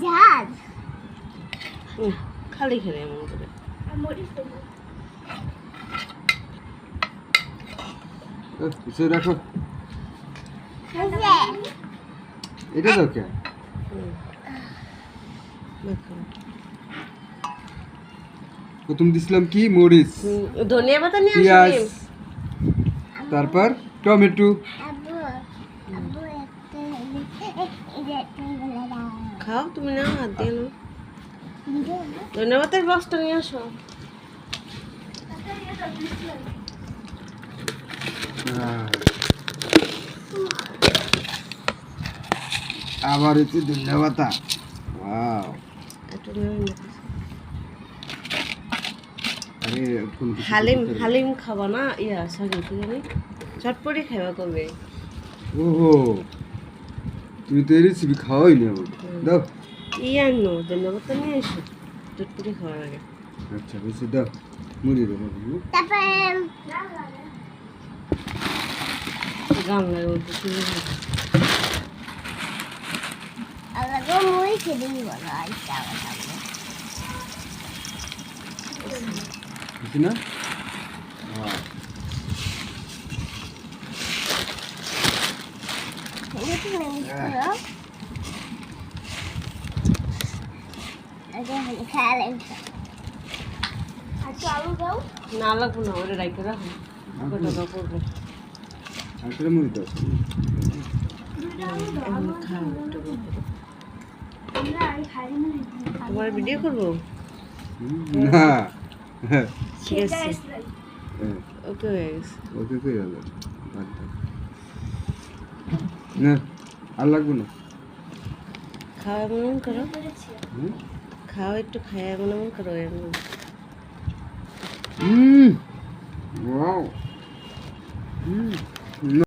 ঝাল খালি খেলে এমন করে কিছু রাখো এটা তো কে প্রথম দিছিলাম কি মরিচ ধনিয়া পাতা নিয়ে পেঁয়াজ আসিনি তারপর টমেটো খাও তুমি না হাত দিয়ে নাও ধনিয়া পাতার বক্সটা নিয়ে আসো আবার হচ্ছে ধন্যবাদ ওয়াও একটু নেড়ে নিতে। আরে কোন কিছু হালিম করতে হবে? হালিম খাবা না ইয়া সরি কি জানি চটপটি খাইবা কবে ওহো তুমি তো এই রেসিপি খাওয়াই না আমাকে দাও ইয়া নো ধনিয়া পাতা নিয়ে এসো চটপটি খাওয়ার আগে আচ্ছা বেশি দাও মুড়ি দেবো তারপরে গামলার মধ্যে শুরু হবে আলাদা মুই খেতে দিব না আইসা বুঝছি না আলু দাও না লাগবো না ওটা রাইতে রাখো কটা দাও করবে আসলে মুড়ি দাও এখন খাও একটু তোমার ভিডিও করবো না ঠিক আছে ওকে হয়ে গেছে ওকে কই গেল বাদ দাও না আর লাগবে না খাওয়া এমন করো হুম? খাও একটু খাওয়া এমন করো এমন হুম